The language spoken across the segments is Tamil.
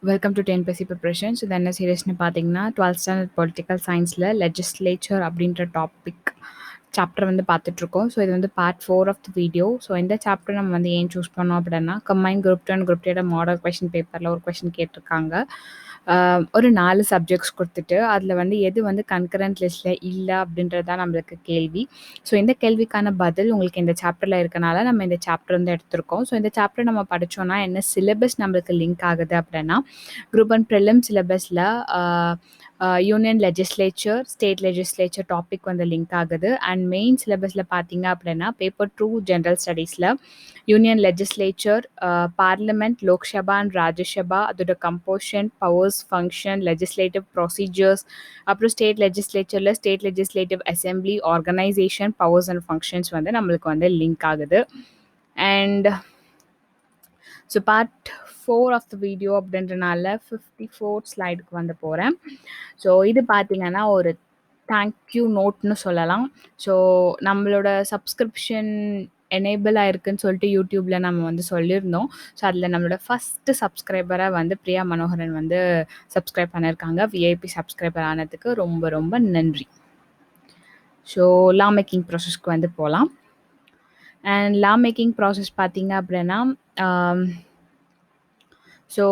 Welcome to TNPSC preparation. So இது என்ன சீரியஸ்னு பார்த்தீங்கன்னா 12th ஸ்டாண்டர்ட் பொலிட்டிக்கல் சயின்ஸில் லெஜிஸ்லேச்சர் அப்படின்ற டாபிக் சாப்டர் வந்து பார்த்துட்ருக்கோம். ஸோ இது வந்து part 4 of the video. So இந்த சாப்டர் நம்ம வந்து ஏன் சூஸ் பண்ணோம் அப்படின்னா, combine group 2 and group 3 model question பேப்பரில் ஒரு கொஷின் கேட்டிருக்காங்க. ஒரு 4 சப்ஜெக்ட்ஸ் கொடுத்துட்டு அதில் வந்து எது வந்து கன்கரண்ட் லிஸ்ட்டில் இல்லை அப்படின்றது தான் நம்மளுக்கு கேள்வி. ஸோ இந்த கேள்விக்கான பதில் உங்களுக்கு இந்த சாப்டரில் இருக்கனால நம்ம இந்த சாப்டர் வந்து எடுத்திருக்கோம். ஸோ இந்த சாப்டர் நம்ம படித்தோன்னா என்ன சிலபஸ் நம்மளுக்கு லிங்க் ஆகுது அப்படின்னா, குரூப் அண்ட் ப்ரிலிம் சிலபஸில் union legislature, state legislature topic வந்து லிங்க் ஆகுது. அண்ட் மெயின் சிலபஸில் பார்த்தீங்க அப்படின்னா paper 2 general ஸ்டடீஸில் union legislature, parliament, Lok Sabha and Rajya Sabha, அதோட composition, powers, function, legislative procedures, அப்புறம் state லெஜிஸ்லேச்சரில் state legislative assembly, organisation, powers and functions வந்து நம்மளுக்கு வந்து லிங்க் ஆகுது. And so part 4 of the video அப்படின்றனால 54 ஸ்லைடுக்கு வந்து போகிறேன். ஸோ இது பார்த்தீங்கன்னா ஒரு தேங்க்யூ நோட்னு சொல்லலாம். ஸோ நம்மளோட சப்ஸ்கிரிப்ஷன் எனேபிள் ஆயிருக்குன்னு சொல்லிட்டு யூடியூப்பில் நம்ம வந்து சொல்லியிருந்தோம். ஸோ அதில் நம்மளோட ஃபஸ்ட்டு சப்ஸ்கிரைபராக வந்து பிரியா மனோகரன் வந்து சப்ஸ்கிரைப் பண்ணியிருக்காங்க. விஐபி சப்ஸ்கிரைபர் ஆனதுக்கு ரொம்ப ரொம்ப நன்றி. ஸோ லா மேக்கிங் ப்ராசஸ்க்கு வந்து போகலாம். அண்ட் லா மேக்கிங் ப்ராசஸ் பார்த்தீங்க அப்படின்னா, ஸோ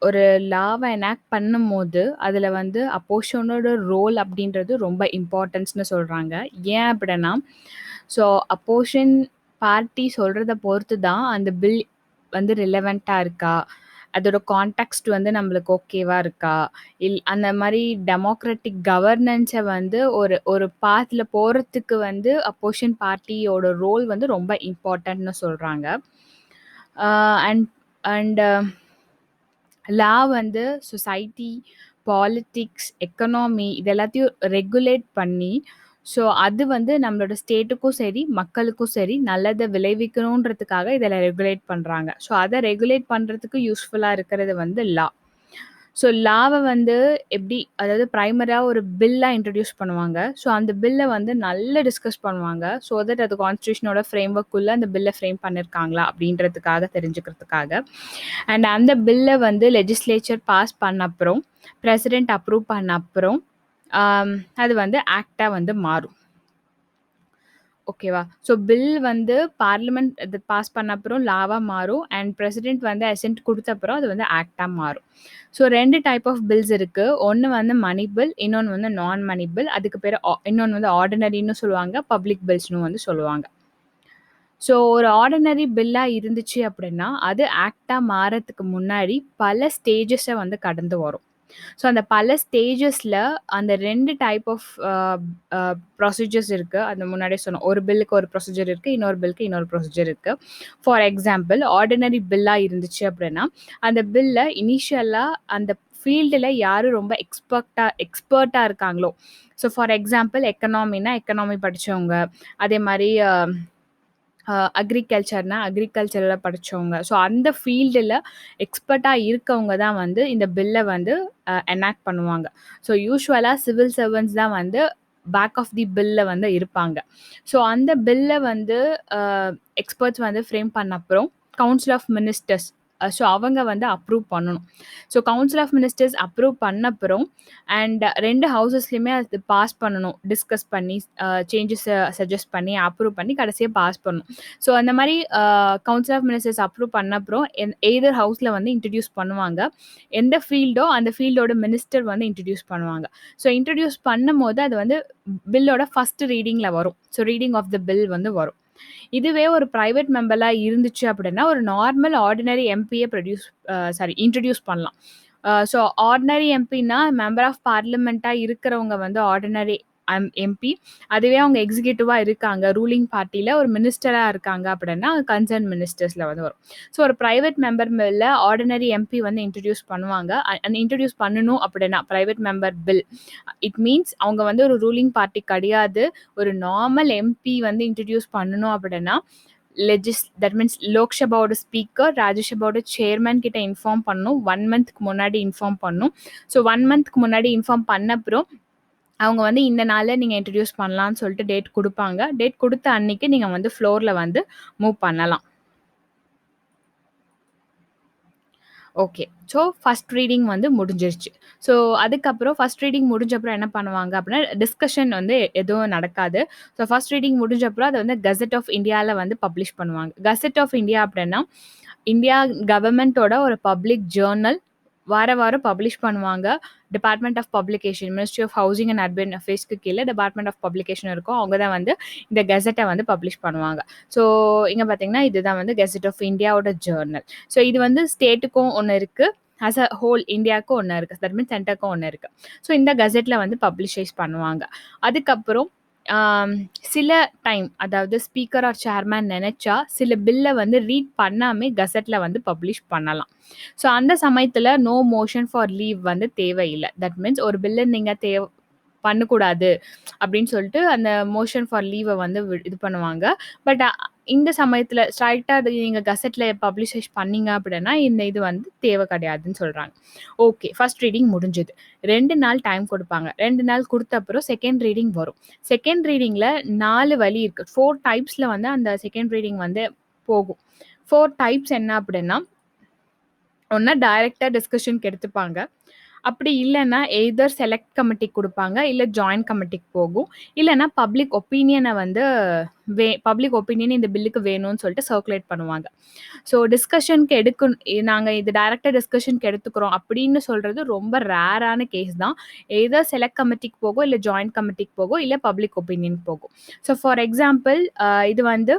ஒரு லாவை எனாக்ட் பண்ணும்போது அதில் வந்து அப்போஷனோட ரோல் அப்படின்றது ரொம்ப இம்பார்ட்டன்ஸ்னு சொல்கிறாங்க. ஏன் அப்படின்னா, ஸோ அப்போஷன் பார்ட்டி சொல்கிறத பொறுத்து தான் அந்த பில் வந்து ரிலவெண்ட்டாக இருக்கா, அதோட கான்டெக்ஸ்ட் வந்து நம்மளுக்கு ஓகேவா இருக்கா, அந்த மாதிரி டெமோக்ராட்டிக் கவர்னன்ஸை வந்து ஒரு பாத்தில் போகிறதுக்கு வந்து அப்போஷன் பார்ட்டியோட ரோல் வந்து ரொம்ப இம்பார்ட்டன்ட்னு சொல்கிறாங்க. அண்ட் அண்ட் லா வந்து சொசைட்டி, பாலிட்டிக்ஸ், எக்கனாமி இது எல்லாத்தையும் ரெகுலேட் பண்ணி, ஸோ அது வந்து நம்மளோட ஸ்டேட்டுக்கும் சரி, மக்களுக்கும் சரி நல்லதை விளைவிக்கணுன்றதுக்காக இதில் ரெகுலேட் பண்ணுறாங்க. ஸோ அதை ரெகுலேட் பண்ணுறதுக்கு யூஸ்ஃபுல்லாக இருக்கிறது வந்து லா. ஸோ லாவை வந்து எப்படி, அதாவது ப்ரைமராக ஒரு பில்லாக இன்ட்ரடியூஸ் பண்ணுவாங்க. ஸோ அந்த பில்லை வந்து நல்லா டிஸ்கஸ் பண்ணுவாங்க. ஸோ தட் அது கான்ஸ்டியூஷனோட ஃப்ரேம் ஒர்க்குள்ளே அந்த பில்லை ஃப்ரேம் பண்ணியிருக்காங்களா அப்படின்றதுக்காக தெரிஞ்சுக்கிறதுக்காக. அண்ட் அந்த பில்லை வந்து லெஜிஸ்லேச்சர் பாஸ் பண்ண அப்புறம், பிரசிடென்ட் அப்ரூவ் பண்ண அப்புறம் அது வந்து ஆக்டாக வந்து மாறும். ஓகேவா? ஸோ பில் வந்து பார்லிமெண்ட் இது பாஸ் பண்ண அப்புறம் லாவாக மாறும். அண்ட் பிரசிடென்ட் வந்து அசென்ட் கொடுத்த அப்புறம் அது வந்து ஆக்டாக மாறும். ஸோ 2 டைப் ஆஃப் பில்ஸ் இருக்குது. ஒன்று வந்து மணி பில், இன்னொன்று வந்து நான் மணி பில். அதுக்கு பேர் இன்னொன்று வந்து ஆர்டினரின்னு சொல்லுவாங்க, பப்ளிக் பில்ஸ்னு வந்து சொல்லுவாங்க. ஸோ ஒரு ஆர்டினரி பில்லாக இருந்துச்சு அப்படின்னா அது ஆக்டாக மாறத்துக்கு முன்னாடி பல ஸ்டேஜஸை வந்து கடந்து வரும். ஸோ அந்த பல ஸ்டேஜஸில் அந்த 2 டைப் ஆஃப் ப்ரொசீஜர்ஸ் இருக்குது. அது முன்னாடியே சொன்னோம், ஒரு பில்லுக்கு ஒரு ப்ரொசீஜர் இருக்குது, இன்னொரு பில்லுக்கு இன்னொரு ப்ரொசீஜர் இருக்குது. ஃபார் எக்ஸாம்பிள், ஆர்டினரி பில்லாக இருந்துச்சு அப்படின்னா அந்த பில்லை இனிஷியலாக அந்த ஃபீல்டில் யார் ரொம்ப எக்ஸ்பர்ட்டாக இருக்காங்களோ, ஸோ ஃபார் எக்ஸாம்பிள் எக்கனாமினா எக்கனாமி படித்தவங்க, அதே மாதிரி அக்ரிகல்ச்சர்னா அக்ரிகல்ச்சரில் படித்தவங்க, ஸோ அந்த ஃபீல்டில் எக்ஸ்பர்ட்டாக இருக்கவங்க தான் வந்து இந்த பில்லை வந்து எனாக்ட் பண்ணுவாங்க. ஸோ யூஸ்வலாக சிவில் சர்வன்ட்ஸ் தான் வந்து பேக் ஆஃப் தி பில்ல வந்து இருப்பாங்க. ஸோ அந்த பில்லை வந்து எக்ஸ்பர்ட்ஸ் வந்து ஃப்ரேம் பண்ண அப்புறம் கவுன்சில் ஆஃப் மினிஸ்டர்ஸ், ஸோ அவங்க வந்து அப்ரூவ் பண்ணணும். So council of ministers approve பண்ண அப்புறம் அண்ட் 2 ஹவுசஸ்லையுமே அது பாஸ் பண்ணணும், டிஸ்கஸ் பண்ணி சேஞ்சஸை சஜஸ்ட் பண்ணி அப்ரூவ் பண்ணி கடைசியாக பாஸ் பண்ணணும். ஸோ அந்த மாதிரி கவுன்சில் ஆஃப் மினிஸ்டர்ஸ் அப்ரூவ் பண்ண அப்புறம் எய்தர் ஹவுஸில் வந்து இன்ட்ரடியூஸ் பண்ணுவாங்க. எந்த ஃபீல்டோ அந்த ஃபீல்டோட மினிஸ்டர் வந்து இன்ட்ரடியூஸ் பண்ணுவாங்க. ஸோ இன்ட்ரடியூஸ் பண்ணும் போது அது வந்து பில்லோட ஃபர்ஸ்ட் ரீடிங்கில் வரும். So reading of the bill வந்து வரும். இதுவே ஒரு ப்ரைவேட் மெம்பராக இருந்துச்சு அப்படின்னா ஒரு நார்மல் ஆர்டினரி எம்பியை இன்ட்ரடியூஸ் பண்ணலாம். ஸோ ஆர்டினரி எம்பின்னா மெம்பர் ஆஃப் பார்லிமெண்ட்டாக இருக்கிறவங்க வந்து ஆர்டினரி எம்பி. அதுவே அவங்க எக்ஸிக்யூட்டிவாக இருக்காங்க, ரூலிங் பார்ட்டியில் ஒரு மினிஸ்டராக இருக்காங்க அப்படின்னா கன்சர்ன் மினிஸ்டர்ஸில் வந்து வரும். ஸோ ஒரு ப்ரைவேட் மெம்பர் மேல ஆர்டினரி எம்பி வந்து இன்ட்ரடியூஸ் பண்ணுவாங்க. அந்த இன்ட்ரடியூஸ் பண்ணணும் அப்படின்னா private member bill, it means அவங்க வந்து ஒரு ரூலிங் பார்ட்டி கிடையாது, ஒரு நார்மல் எம்பி வந்து இன்ட்ரடியூஸ் பண்ணணும் அப்படின்னா தட் மீன்ஸ் லோக்சபாவோட ஸ்பீக்கர், ராஜ்யசபாவோட சேர்மன் கிட்ட இன்ஃபார்ம் பண்ணணும். 1 மந்த்க்கு முன்னாடி இன்ஃபார்ம் பண்ணணும். ஸோ 1 மந்த்க்கு முன்னாடி இன்ஃபார்ம் பண்ண அப்புறம் அவங்க வந்து இந்த நாளில் நீங்கள் இன்ட்ரடியூஸ் பண்ணலான்னு சொல்லிட்டு டேட் கொடுப்பாங்க. டேட் கொடுத்த அன்னைக்கு நீங்கள் வந்து ஃப்ளோரில் வந்து மூவ் பண்ணலாம். ஓகே. ஸோ ஃபர்ஸ்ட் ரீடிங் வந்து முடிஞ்சிருச்சு. ஸோ அதுக்கப்புறம் ஃபர்ஸ்ட் ரீடிங் முடிஞ்சப்புறம் என்ன பண்ணுவாங்க அப்படின்னா, டிஸ்கஷன் வந்து எதுவும் நடக்காது. ஸோ ஃபர்ஸ்ட் ரீடிங் முடிஞ்சப்புறம் அத வந்து கெசட் ஆஃப் இந்தியால வந்து பப்ளிஷ் பண்ணுவாங்க. கெசட் ஆஃப் இந்தியா அப்படின்னா, இந்தியா கவர்மெண்ட்டோட ஒரு பப்ளிக் ஜர்னல். வாரம் பப்ளிஷ் பண்ணுவாங்க. Department of publication, ministry of housing and urban அஃபேர்ஸ்க்கு கீழ டிபார்ட்மெண்ட் ஆஃப் பப்ளிகேஷன் இருக்கும். அவங்க தான் வந்து இந்த கெசட்ட வந்து பப்ளிஷ் பண்ணுவாங்க. ஸோ இங்க பார்த்தீங்கன்னா, இதுதான் வந்து கெசட் ஆஃப் இந்தியாவோட ஜர்னல். ஸோ இது வந்து ஸ்டேட்டுக்கும் ஒண்ணு இருக்கு. ஆஸ் அ ஹோல் இந்தியாவுக்கும் ஒண்ணு இருக்கு. தட் மீன்ஸ் சென்டருக்கும் ஒண்ணு இருக்கு. ஸோ இந்த கெசெட்ல வந்து பப்ளிஷைஸ் பண்ணுவாங்க. அதுக்கப்புறம் ஆம், சில டைம் அதாவது ஸ்பீக்கர் ஆர் சேர்மேன் நெனச்சா, சில பில்ல வந்து ரீட் பண்ணாமே கெசெட்ல வந்து பப்ளிஷ் பண்ணலாம். ஸோ அந்த சமயத்துல நோ மோஷன் ஃபார் லீவ் வந்து தேவையில்ல. தட் மீன்ஸ் ஒரு பில்ல நீங்க பண்ணக்கூடாது அப்படின்னு சொல்லிட்டு அந்த மோஷன் ஃபார் லீவை வந்து இது பண்ணுவாங்க. பட் இந்த சமயத்தில் ஸ்ட்ரைட்டாக அது நீங்கள் கசெட்டில் பப்ளிஷைஸ் பண்ணீங்க அப்படின்னா இந்த இது வந்து தேவை கிடையாதுன்னு சொல்கிறாங்க. ஓகே, ஃபர்ஸ்ட் ரீடிங் முடிஞ்சது. 2 நாள் டைம் கொடுப்பாங்க. 2 நாள் கொடுத்த அப்புறம் செகண்ட் ரீடிங் வரும். செகண்ட் ரீடிங்கில் 4 வழி இருக்குது. 4 டைப்ஸில் வந்து அந்த செகண்ட் ரீடிங் வந்து போகும். 4 டைப்ஸ் என்ன அப்படின்னா, ஒன்றா டைரெக்டாக டிஸ்கஷனுக்கு எடுத்துப்பாங்க. அப்படி இல்லைன்னா எய்தர் செலக்ட் கமிட்டிக்கு கொடுப்பாங்க, இல்லை ஜாயின்ட் கமிட்டிக்கு போகும். இல்லைன்னா பப்ளிக் ஒப்பீனியனை வந்து பப்ளிக் ஒப்பீனியன் இந்த பில்லுக்கு வேணும்னு சொல்லிட்டு சர்க்குலேட் பண்ணுவாங்க. ஸோ டிஸ்கஷனுக்கு நாங்கள் இது டைரக்டாக டிஸ்கஷனுக்கு எடுத்துக்கிறோம் அப்படின்னு சொல்கிறது ரொம்ப ரேரான கேஸ் தான். எய்தர் செலக்ட் கமிட்டிக்கு போகும், இல்லை ஜாயின்ட் கமிட்டிக்கு போகும், இல்லை பப்ளிக் ஒப்பீனியனுக்கு போகும். ஸோ ஃபார் எக்ஸாம்பிள் இது வந்து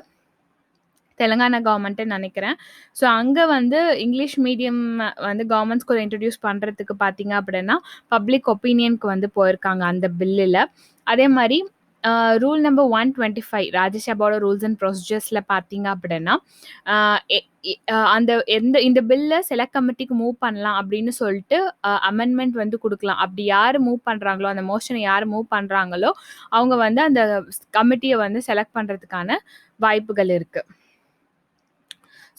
தெலுங்கானா கவர்மெண்ட்டுன்னு நினைக்கிறேன். ஸோ அங்கே வந்து இங்கிலீஷ் மீடியம் வந்து கவர்மெண்ட் ஸ்கூல் இன்ட்ரடியூஸ் பண்ணுறதுக்கு பார்த்தீங்க அப்படின்னா பப்ளிக் ஒப்பீனியனுக்கு வந்து போயிருக்காங்க அந்த பில்லில். அதே மாதிரி ரூல் நம்பர் 125 ராஜ்யசபாவோட ரூல்ஸ் அண்ட் ப்ரொசீஜர்ஸில் பார்த்தீங்க அப்படின்னா அந்த இந்த பில்லை செலக்ட் கமிட்டிக்கு மூவ் பண்ணலாம் அப்படின்னு சொல்லிட்டு அமெண்ட்மெண்ட் வந்து கொடுக்கலாம். அப்படி யார் மூவ் பண்ணுறாங்களோ, அந்த மோஷனை யார் மூவ் பண்ணுறாங்களோ அவங்க வந்து அந்த கமிட்டியை வந்து செலக்ட் பண்ணுறதுக்கான வாய்ப்புகள் இருக்குது.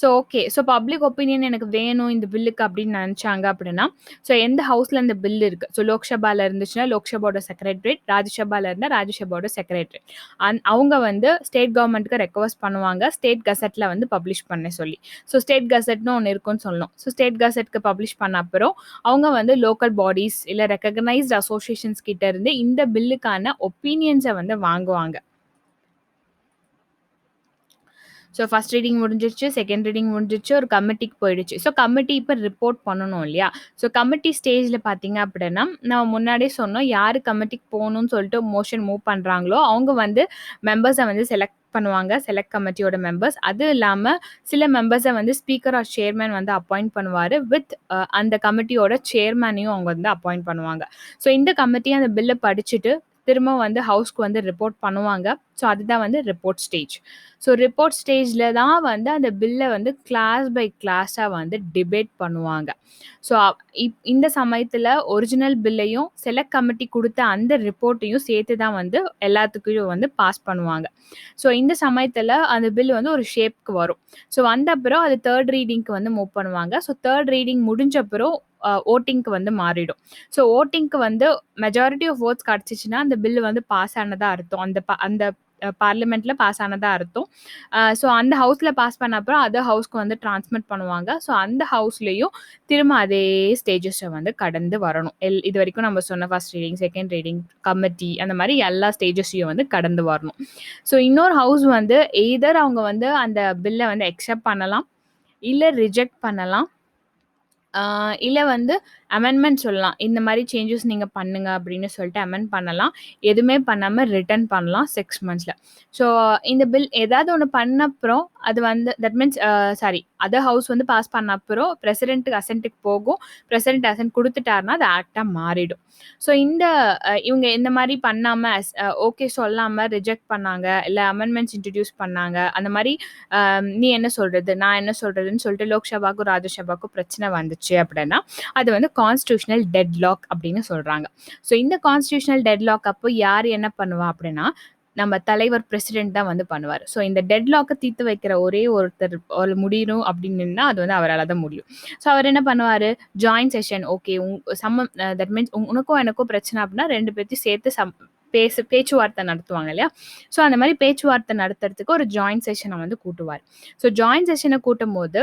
So okay. So public opinion எனக்கு வேணும் இந்த பில்லுக்கு அப்படின்னு நினச்சாங்க அப்படின்னா, ஸோ எந்த ஹவுஸில் இந்த பில் இருக்குது, ஸோ லோக்சபாவில் இருந்துச்சுன்னா லோக்சபாவோட செக்ரட்டரியேட், ராஜ்யசபாவில் இருந்தால் ராஜ்யசபாவோட செக்ரட்டரியேட் அவங்க வந்து ஸ்டேட் கவர்மெண்ட்டுக்கு ரெக்வஸ்ட் பண்ணுவாங்க ஸ்டேட் கசெட்டில் வந்து பப்ளிஷ் பண்ண சொல்லி. ஸோ ஸ்டேட் கசெட்னு ஒன்று இருக்குன்னு சொல்லணும். ஸோ ஸ்டேட் கசெட்க்கு பப்ளிஷ் பண்ண அப்புறம் அவங்க வந்து லோக்கல் பாடிஸ் இல்லை ரெக்கக்னைஸ்ட் அசோசியேஷன்ஸ் கிட்ட இருந்து இந்த பில்லுக்கான ஒப்பீனியன்ஸை வந்து வாங்குவாங்க. ஸோ ஃபர்ஸ்ட் ரீடிங் முடிஞ்சிருச்சு, செகண்ட் ரீடிங் முடிஞ்சிருச்சு, ஒரு கமிட்டிக்கு போயிடுச்சு. ஸோ கமிட்டி இப்போ ரிப்போர்ட் பண்ணணும் இல்லையா? ஸோ கமிட்டி ஸ்டேஜில் பார்த்தீங்க அப்படின்னா நம்ம முன்னாடியே சொன்னோம், யார் கமிட்டிக்கு போகணும்னு சொல்லிட்டு மோஷன் மூவ் பண்ணுறாங்களோ அவங்க வந்து மெம்பர்ஸை வந்து செலக்ட் பண்ணுவாங்க, செலக்ட் கமிட்டியோட மெம்பர்ஸ். அது இல்லாமல் சில மெம்பர்ஸை வந்து ஸ்பீக்கர் ஆர் சேர்மேன் வந்து அப்பாயிண்ட் பண்ணுவார். வித் அந்த கமிட்டியோட சேர்மேனையும் அவங்க வந்து அப்பாயிண்ட் பண்ணுவாங்க. ஸோ இந்த கமிட்டி அந்த பில்லை படிச்சுட்டு திரும்ப வந்து ஹவுஸ்க்கு வந்து ரிப்போர்ட் பண்ணுவாங்க. ஸோ அதுதான் வந்து ரிப்போர்ட் ஸ்டேஜ். ஸோ ரிப்போர்ட் ஸ்டேஜில் தான் வந்து அந்த பில்லை வந்து கிளாஸ் பை கிளாஸாக வந்து டிபேட் பண்ணுவாங்க. ஸோ இந்த சமயத்தில் ஒரிஜினல் பில்லையும் செலக்ட் கமிட்டி கொடுத்த அந்த ரிப்போர்ட்டையும் சேர்த்து தான் வந்து எல்லாத்துக்கும் வந்து பாஸ் பண்ணுவாங்க. ஸோ இந்த சமயத்தில் அந்த பில் வந்து ஒரு ஷேப்க்கு வரும். ஸோ வந்த அப்புறம் அது தேர்ட் ரீடிங்க்கு வந்து மூவ் பண்ணுவாங்க. ஸோ தேர்ட் ரீடிங் முடிஞ்ச அப்புறம் ஓட்டிங்க்கு வந்து மாறிடும். ஸோ ஓட்டிங்க்கு வந்து மெஜாரிட்டி ஆஃப் ஓட்ஸ் கிடச்சிச்சின்னா அந்த பில் வந்து பாஸ் ஆனதாக அர்த்தம். அந்த பார்லிமெண்ட்டில் பாஸ் ஆனதாக அர்த்தம். ஸோ அந்த ஹவுஸில் பாஸ் பண்ண அப்புறம் அதர் ஹவுஸ்க்கு வந்து டிரான்ஸ்மிட் பண்ணுவாங்க. ஸோ அந்த ஹவுஸ்லேயும் திரும்ப அதே ஸ்டேஜஸை வந்து கடந்து வரணும். இது வரைக்கும் நம்ம சொன்ன first reading, second reading, committee அந்த மாதிரி எல்லா ஸ்டேஜஸையும் வந்து கடந்து வரணும். ஸோ இன்னொரு ஹவுஸ் வந்து எய்தர் அவங்க வந்து அந்த பில்லை வந்து அக்செப்ட் பண்ணலாம், இல்லை ரிஜெக்ட் பண்ணலாம், இல்லை வந்து அமெண்ட்மெண்ட் சொல்லலாம். இந்த மாதிரி சேஞ்சஸ் நீங்கள் பண்ணுங்க அப்படின்னு சொல்லிட்டு அமெண்ட் பண்ணலாம். எதுவுமே பண்ணாமல் ரிட்டர்ன் பண்ணலாம் 6 மந்த்ஸில். ஸோ இந்த பில் ஏதாவது ஒன்று பண்ண அப்புறம் அது வந்து தட் மீன்ஸ் அதர் ஹவுஸ் வந்து பாஸ் பண்ண அப்புறம் பிரசிடென்ட்டுக்கு அசென்ட்டுக்கு போகும். பிரசிடென்ட் அசென்ட் கொடுத்துட்டாருன்னா அது ஆக்டாக மாறிடும். ஸோ இந்த இவங்க இந்த மாதிரி பண்ணாமல் ஓகே சொல்லாமல் ரிஜெக்ட் பண்ணாங்க, இல்லை அமெண்ட்மெண்ட்ஸ் இன்ட்ரடியூஸ் பண்ணாங்க, அந்த மாதிரி நீ என்ன சொல்கிறது நான் என்ன சொல்கிறதுன்னு சொல்லிட்டு லோக்சபாவுக்கும் ராஜ்யசபாவுக்கும் பிரச்சனை வந்துச்சு அப்படின்னா அது வந்து கான்ஸ்டிடியூஷனல் டெட்லாக் அப்படின்னு சொல்கிறாங்க. ஸோ இந்த கான்ஸ்டிடியூஷனல் டெட்லாக் அப்போ யார் என்ன பண்ணுவா அப்படின்னா நம்ம தலைவர் பிரசிடென்ட் தான் வந்து பண்ணுவார். ஸோ இந்த டெட்லாக்கை தீர்த்து வைக்கிற ஒரே ஒருத்தர் முடியணும் அப்படின்னா அது வந்து அவரால் தான் முடியும். ஸோ அவர் என்ன பண்ணுவார், joint session okay that means உனக்கும் எனக்கும் பிரச்சனை அப்படின்னா 2 பேர்த்தையும் சேர்த்து பேச்சுவார்த்தை நடத்துவாங்க இல்லையா? ஸோ அந்த மாதிரி பேச்சுவார்த்தை நடத்துறதுக்கு ஒரு ஜாயின்ட் செஷனை வந்து கூட்டுவார். ஸோ ஜாயின்ட் செஷனை கூட்டும் போது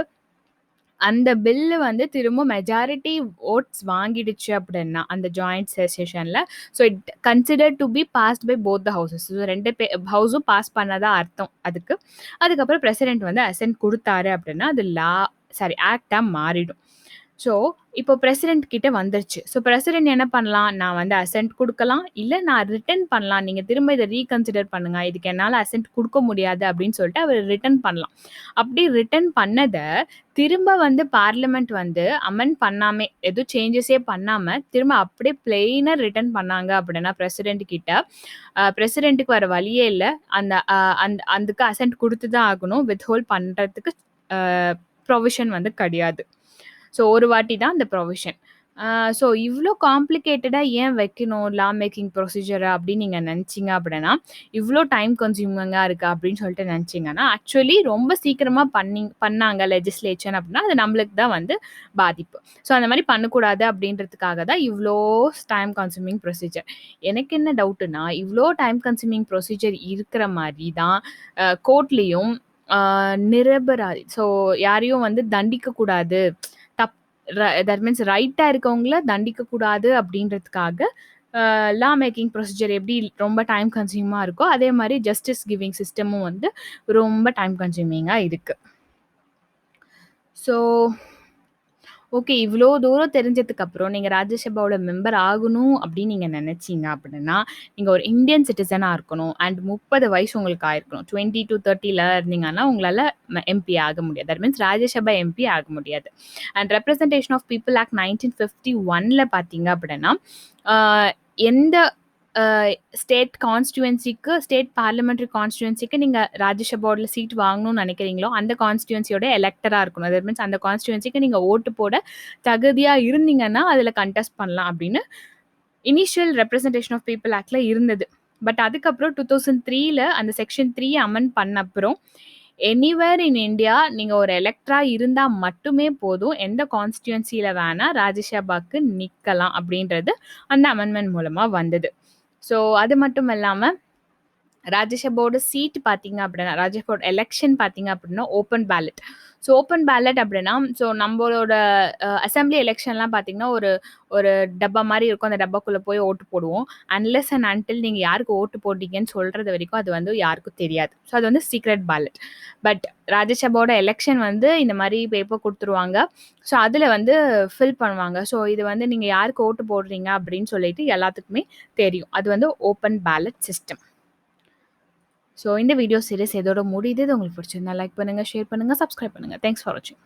அந்த பில்லு வந்து திரும்ப மெஜாரிட்டி வோட்ஸ் வாங்கிடுச்சு அப்படின்னா அந்த ஜாயிண்ட் செஷன்ல, so it considered to be passed by both the houses. So 2 ஹவுஸும் பாஸ் பண்ணதா அர்த்தம் அதுக்கு. அதுக்கப்புறம் பிரசிடென்ட் வந்து அசென்ட் குடுத்தாரு அப்படின்னா, அது ஆக்ட்டா மாறிடும். ஸோ இப்போ பிரசிடென்ட் கிட்ட வந்துருச்சு. ஸோ பிரசிடென்ட் என்ன பண்ணலாம்? நான் வந்து அசென்ட் குடுக்கலாம். இல்ல நான் ரிட்டர்ன் பண்ணலாம். நீங்க திரும்ப இத ரீகன்சிடர் பண்ணுங்க. இதுக்கு என்னால அசென்ட் குடுக்க முடியாது அப்படின்னு சொல்லிட்டு அவர் ரிட்டர்ன் பண்ணலாம். அப்படி ரிட்டர்ன் பண்ணத திரும்ப வந்து பார்லிமெண்ட் வந்து அமெண்ட் பண்ணாம, எதுவும் சேஞ்சஸே பண்ணாம, திரும்ப அப்படியே பிளெயினா ரிட்டர்ன் பண்ணாங்க அப்படின்னா பிரசிடென்ட் கிட்ட, பிரசிடென்ட்க்கு வேற வழியே இல்ல. அந்த அதுக்கு அசென்ட் குடுத்து தான் ஆகணும். வித்ஹோல்ட் பண்றதுக்கு ப்ரொவிஷன் வந்து கிடையாது. ஸோ ஒரு வாட்டி தான் அந்த ப்ரொவிஷன். ஸோ இவ்ளோ காம்ப்ளிகேட்டடா ஏன் வைக்கணும் லா மேக்கிங் ப்ரொசீஜர அப்படின்னு நீங்க நினைச்சீங்க அப்படின்னா, இவ்ளோ டைம் கன்சியூமிங்கா இருக்கா அப்படின்னு சொல்லிட்டு நினைச்சீங்கன்னா, ஆக்சுவலி ரொம்ப சீக்கிரமா பண்ணாங்க லெஜிஸ்லேச்சர் அப்படின்னா, அது நம்மளுக்கு தான் வந்து பாதிப்பு. ஸோ அந்த மாரி பண்ணக்கூடாது அப்படின்றதுக்காக தான் இவ்ளோ டைம் கன்சியூமிங் ப்ரொசீஜர். எனக்கு என்ன டவுட்டுன்னா, இவ்ளோ டைம் கன்சியூமிங் ப்ரொசீஜர் இருக்கிற மாரி தான் கோர்ட்லயும் நிரபராதி, ஸோ யாரையும் வந்து தண்டிக்கக்கூடாது. தப் தட் மீன்ஸ் ரைட்டா இருக்கவங்கள தண்டிக்கக்கூடாது அப்படின்றதுக்காக லா மேக்கிங் ப்ரொசீஜர் எப்படி ரொம்ப டைம் கன்சியூமா இருக்கோ, அதே மாரி ஜஸ்டிஸ் கிவிங் சிஸ்டமும் வந்து ரொம்ப டைம் கன்சியூமிங்கா இருக்கு. So okay. இவ்ளோ தூரம் தெரிஞ்சதுக்கப்புறம், நீங்க ராஜ்யசபாவோட மெம்பர் ஆகணும் அப்படின்னு நீங்க நெனச்சீங்க அப்படின்னா, நீங்க ஒரு இந்தியன் சிட்டிசனா இருக்கணும். அண்ட் 30 வயசு உங்களுக்கு ஆயிருக்கணும். 20-30ல இருந்தீங்கன்னா, உங்களால எம்பி ஆக முடியாது. தட் மீன்ஸ் ராஜ்யசபா எம்பி ஆக முடியாது. And representation of people act 1951ல பார்த்தீங்க அப்படின்னா, ஆ எந்த அ ஸ்டேட் கான்ஸ்டிட்யூயன்சிக்கு, ஸ்டேட் பார்லிமெண்டரி கான்ஸ்டிட்யூயன்சிக்கு நீங்க ராஜ்யசபால சீட் வாங்கணும்னு நெனைக்கிறீங்களோ, அந்த கான்ஸ்டிட்யூயன்சியோட எலெக்டரா இருக்கணும். தட் மீன்ஸ் அந்த கான்ஸ்டிட்யூயன்சிக்கு நீங்க ஓட்டு போட தகுதியா இருந்தீங்கன்னா, அதுல கன்டெஸ்ட் பண்ணலாம் அப்படின்னு இனிஷியல் ரெப்ரசன்டேஷன் ஆஃப் பீப்பிள் ஆக்ட்ல இருந்தது. பட் அதுக்கப்புறம் 2003ல அந்த செக்ஷன் 3 அமெண்ட் பண்ண அப்புறம், எனிவேர் இன் இண்டியா நீங்க ஒரு எலெக்டரா இருந்தா மட்டுமே போதும். எந்த கான்ஸ்டிட்யூயன்சில வேணா ராஜ்யசபாக்கு நிக்கலாம் அப்படின்றது அந்த அமெண்ட்மென்ட் மூலமா வந்தது. ஸோ அது மட்டும் இல்லாம, ராஜ்யசபாவோட சீட் பார்த்தீங்க அப்படின்னா, ராஜ்யசபாவோட எலெக்ஷன் பார்த்தீங்க அப்படின்னா, open ballot. So open ballot அப்படின்னா, ஸோ நம்மளோட அசெம்பிளி எலெக்ஷன்லாம் பார்த்தீங்கன்னா, ஒரு ஒரு டப்பா மாரி இருக்கும். அந்த டப்பாக்குள்ள போய் ஓட்டு போடுவோம். அன்லெஸ் அண்ட் அன்டில் நீங்க யாருக்கு ஓட்டு போட்டீங்கன்னு சொல்றது வரைக்கும் அது வந்து யாருக்கும் தெரியாது. ஸோ அது வந்து சீக்ரெட் பேலட். பட் ராஜ்யசபாவோட எலெக்ஷன் வந்து இந்த மாரி பேப்பர் குடுத்துருவாங்க. ஸோ அதில வந்து ஃபில் பண்ணுவாங்க. ஸோ இது வந்து நீங்க யாருக்கு ஓட்டு போடுறீங்க அப்படின்னு சொல்லிட்டு எல்லாத்துக்குமே தெரியும். அது வந்து ஓப்பன் பேலட் சிஸ்டம். ஸோ இந்த வீடியோ சீரிஸ் இதோட முடியுது. இது உங்களுக்கு பிடிச்சிருந்தா லைக் பண்ணுங்க, ஷேர் பண்ணுங்க, சப்ஸ்கிரைப் பண்ணுங்க. தேங்க்ஸ் ஃபார் வாட்சிங்.